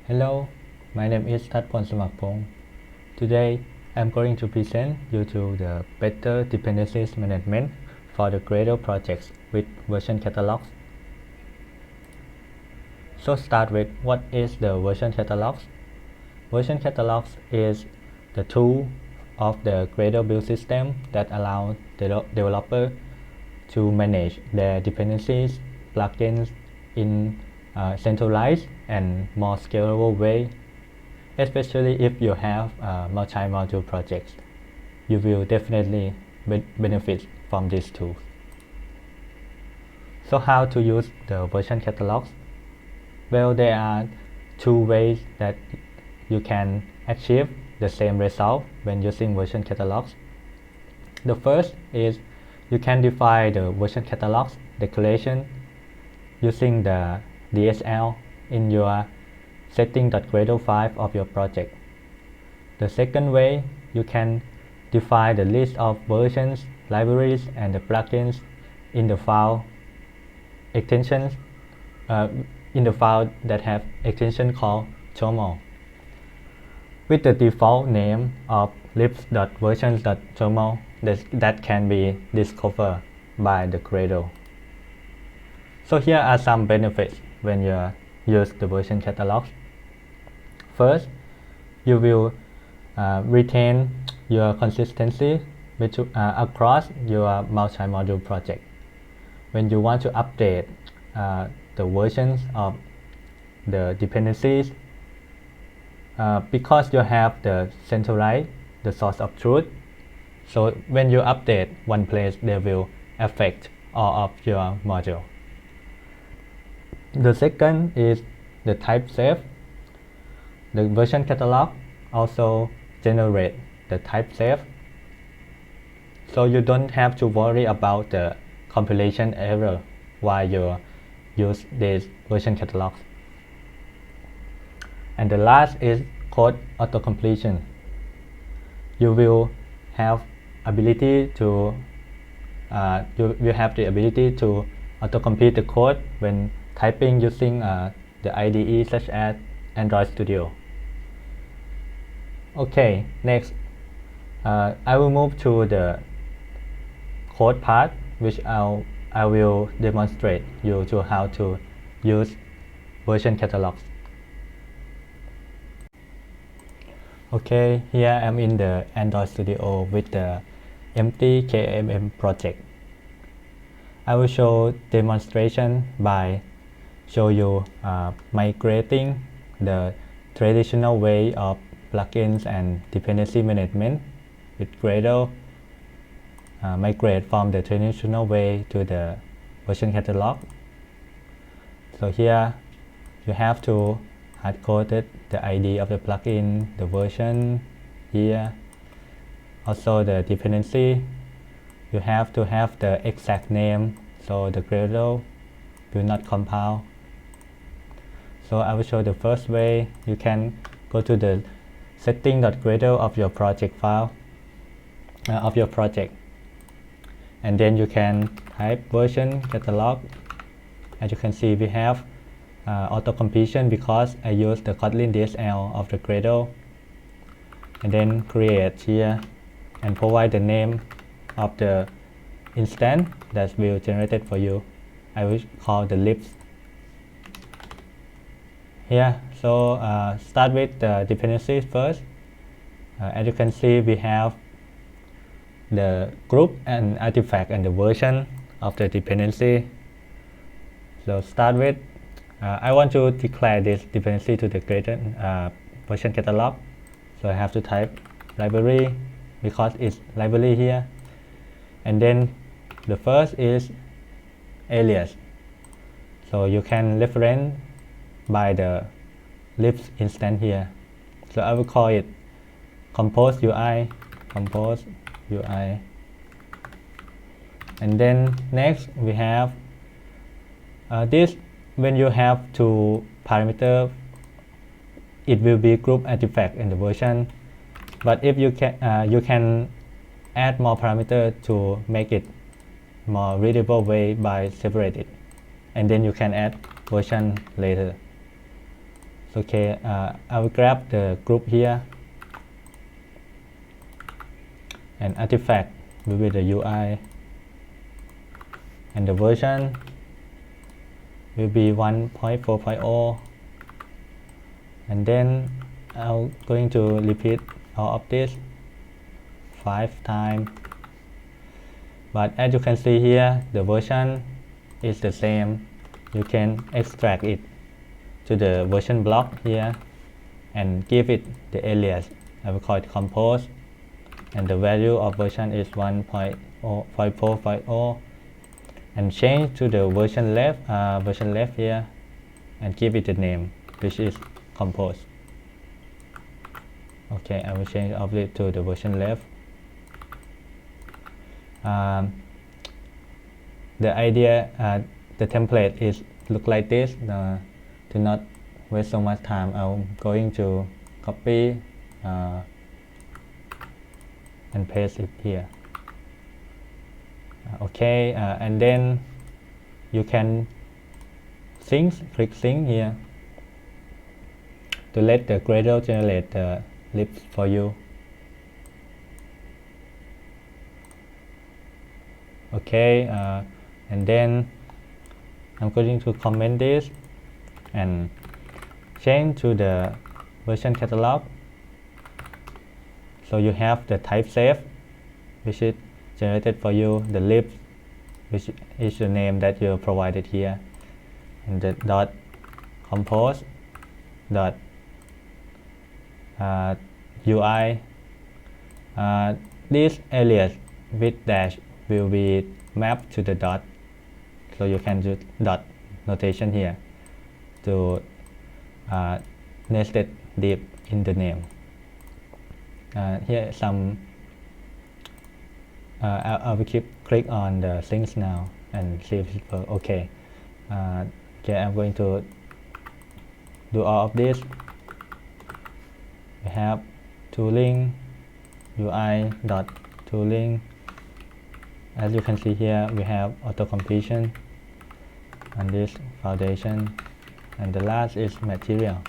Hello, my name is Thatpon Samakpong. Today, I'm going to present you to the better dependencies management for the Gradle projects with version catalogs. So start with what is the version catalogs. Version catalogs is the tool of the Gradle build system that allows the developer to manage their dependencies, plugins in a centralized and more scalable way, especially if you have multi-module projects. You will definitely benefit from this tool. So how to use the version catalogs? Well, there are two ways that you can achieve the same result when using version catalogs. The first is you can define the version catalogs declaration using the DSL in your setting.gradle file of your project. The second way, you can define the list of versions, libraries, and the plugins in the file extensions in the file that have extension called toml with the default name of libs.versions.toml that can be discovered by the Gradle. So here are some benefits when you use the version catalogs. First, you will retain your consistency across your multi-module project. When you want to update the versions of the dependencies, because you have the centralize, the source of truth, so when you update one place, they will affect all of your module. The second is the type safe. The version catalog also generate the type safe, so you don't have to worry about the compilation error while you use these version catalogs. And the last is code auto-completion. You will have ability to you have the ability to auto-complete the code when typing using the IDE such as Android Studio. Okay, next I will move to the code part, which I will demonstrate you to how to use version catalogs. Okay, here I'm in the Android Studio with the empty KMM project. I will show demonstration by show you migrating the traditional way of plugins and dependency management with Gradle. Migrate from the traditional way to the version catalog. So here you have to hard-coded the ID of the plugin, the version here, also the dependency. You have to have the exact name, so the Gradle will not compile. So I will show the first way. You can go to the setting.gradle of your project file of your project, and then you can type version catalog. As you can see, we have auto-completion because I use the Kotlin DSL of the Gradle, and then create here and provide the name of the instance that will generated for you. I will call the libs here. So start with the dependencies first. As you can see, we have the group and artifact and the version of the dependency. So start with I want to declare this dependency to the Gradle version catalog, so I have to type library because it's library here, and then the first is alias, so you can reference by the libs instance here. So I will call it compose UI, and then next we have this. When you have two parameters, it will be group artifact in the version, but if you can add more parameters to make it more readable way by separate it, and then you can add version later. Okay, I will grab the group here, and artifact will be the UI, and the version will be 1.4.0, and then I'm going to repeat all of this 5 times. But as you can see here, the version is the same. You can extract it to the version block here and give it the alias. I will call it compose, and the value of version is 1.4.0, and change to the version left here and give it the name, which is compose. Okay, I will change of it to the version left. The idea, the template is look like this. To not waste so much time, I'm going to copy and paste it here. Okay, and then you can click sync here to let the Gradle generate the libs for you. Okay, and then I'm going to comment this and change to the version catalog. So you have the type safe, which is generated for you, the lib, which is the name that you provided here, and the dot compose dot UI. This alias with dash will be mapped to the dot, so you can use dot notation here to nested div in the name. Here some I will click on the things now and see if it works. Okay, okay, I'm going to do all of this. We have tooling UI dot tooling. As you can see here, we have auto completion and this foundation, and the last is material.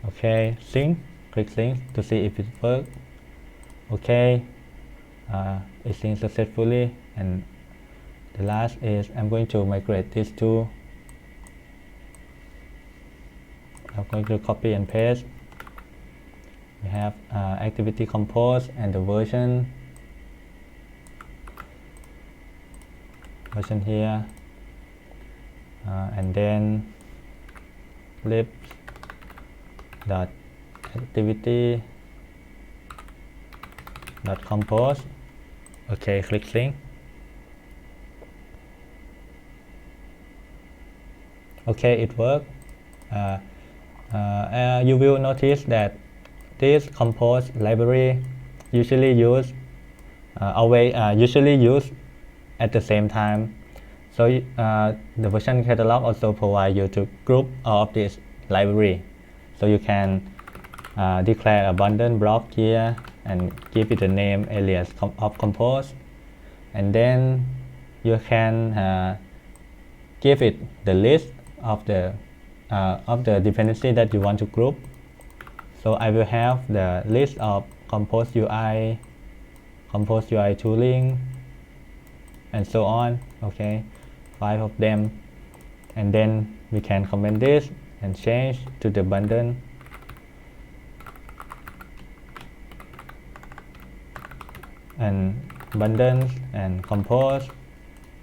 Okay, sync, click sync to see if it works. Okay, it syncs successfully, and the last is I'm going to migrate these two. I'm going to copy and paste. We have activity compose and the version here, and then lib dot activity dot compose. Okay, click sync. Okay, it worked. You will notice that this compose library usually used at the same time. So the version catalog also provides you to group all of this library. So you can declare a bundle block here and give it a name alias of compose, and then you can give it the list of the dependency that you want to group. So I will have the list of compose UI tooling, and so on. Okay, 5 of them, and then we can comment this and change to the bundle. And bundles and compose.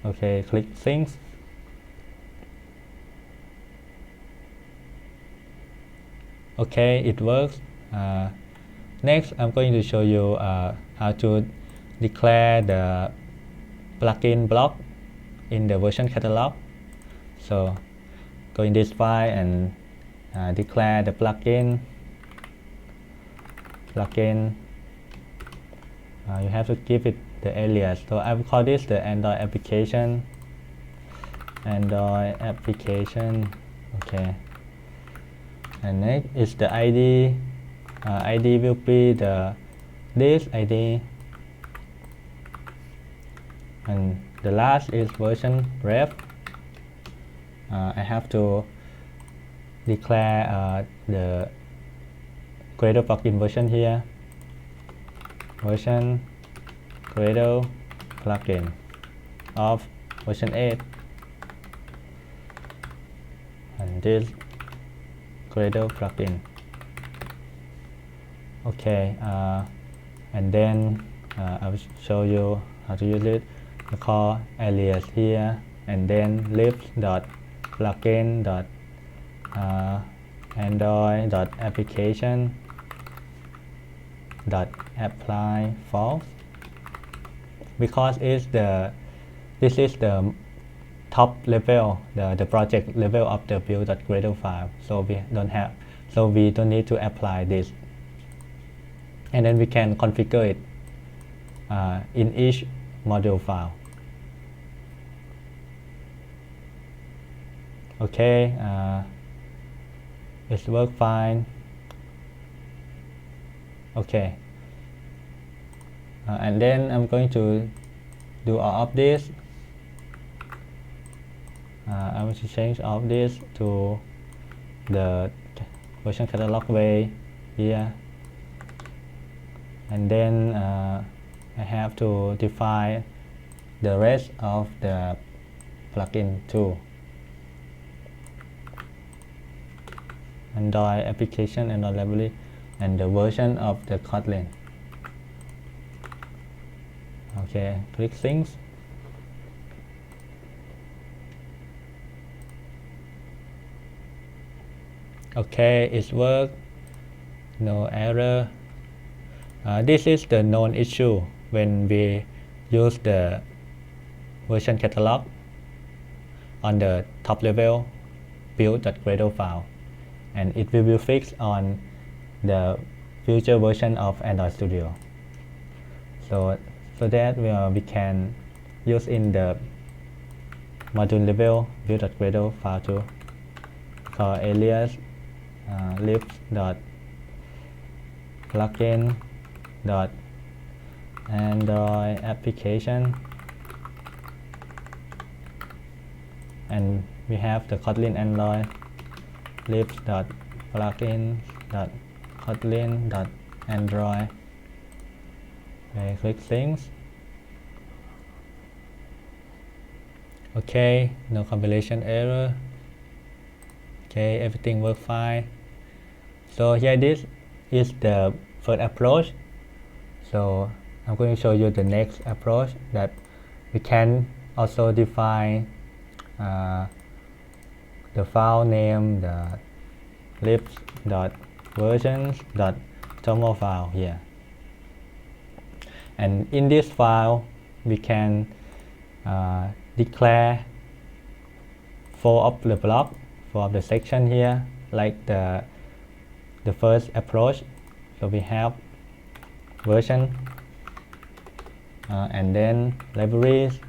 Okay, click sync. Okay, it works. Next, I'm going to show you how to declare the plugin block in the version catalog. So go in this file and declare the plugin. You have to give it the alias. So I will call this the Android application. Okay. And next is the ID. ID will be this ID. And the last is version ref. I have to declare the Gradle plugin version here, version Gradle plugin of version 8, and this Gradle plugin. Okay, and then I will show you how to use it. I call alias here, and then libs.plugin android.application apply false, because this is the top level, the project level of the build.gradle file, so we don't need to apply this. And then we can configure it in each module file. Okay, it works fine. Okay, and then I'm going to do all of this. I want to change all of this to the version catalog way here, and then I have to define the rest of the plugin too. Android application, Android library, and the version of the Kotlin. Okay, click things. Okay, it works, no error. This is the known issue when we use the version catalog on the top level build.gradle file, and it will be fixed on the future version of Android Studio. So that we can use in the module level build.gradle file too. Call alias libs.plugin.android application, and we have the Kotlin Android libs.plugin.kotlin.android. Okay, click things. Okay, no compilation error. Okay, everything works fine. So here, this is the first approach. So I'm going to show you the next approach, that we can also define the file name, the libs.versions.toml file here. And in this file, we can declare 4 of the block, 4 of the section here, like the first approach. So we have version, and then libraries,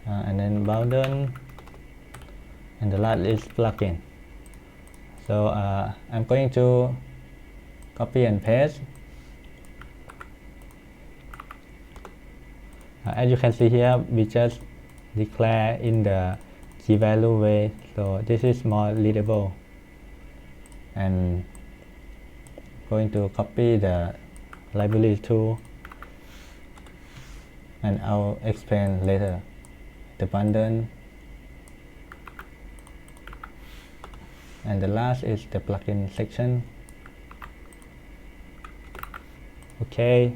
and then bundle, and the last is plugin. So I'm going to copy and paste. As you can see here, we just declare in the key value way, so this is more readable. And going to copy the library too, and I'll explain later. The bundle, and the last is the plugin section. Okay,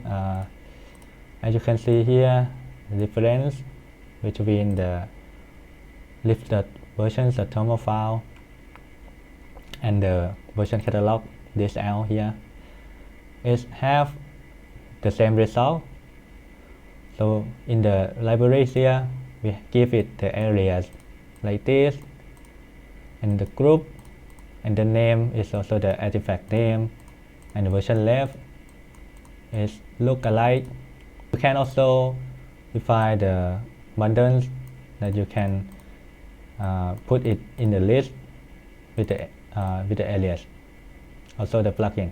as you can see here, the difference between the lib.versions.toml file and the version catalog DSL here is have the same result. So in the libraries here, we give it the areas like this, and the group, and the name is also the artifact name, and the version left is look alike. You can also define the bundles that you can put it in the list with the alias, also the plugin.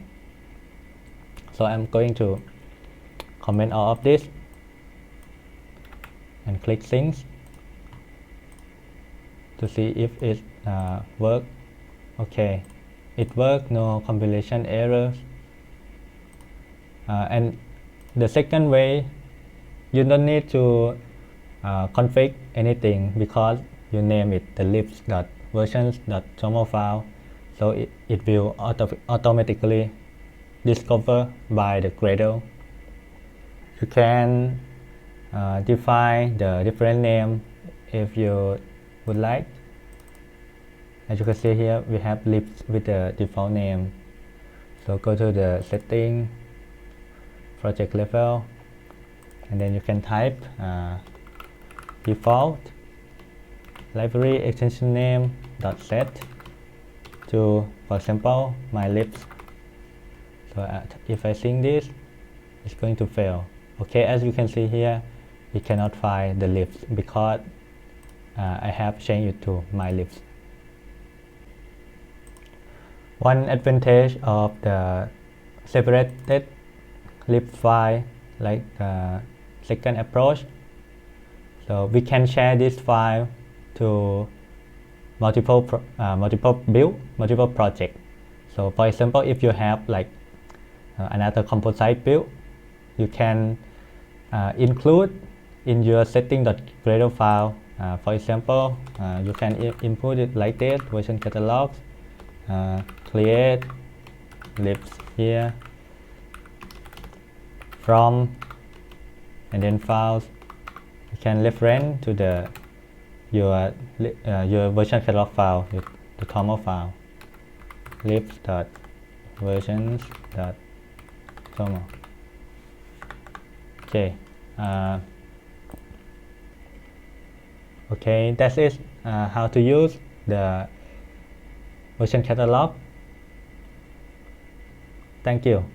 So I'm going to comment all of this and click things to see if it works. Okay, it worked, no compilation errors. And the second way, you don't need to config anything because you name it the libs.versions.toml file, so it will automatically discover by the Gradle. You can define the different name if you would like. As you can see here, we have libs with the default name. So go to the setting, project level, and then you can type default library extension name dot set to, for example, my libs. So if I sync this, it's going to fail. Okay, as you can see here, it cannot find the libs because I have changed it to my libs. One advantage of the separated lib file, like the second approach, so we can share this file to multiple projects. So for example, if you have like another composite build, you can include in your setting.gradle file. For example, you can input it like this: version catalog, create libs here, from, and then files. You can reference to the your version catalog file, the toml file, libs.versions.toml. Okay. Okay, that's it. How to use the version catalog. Thank you.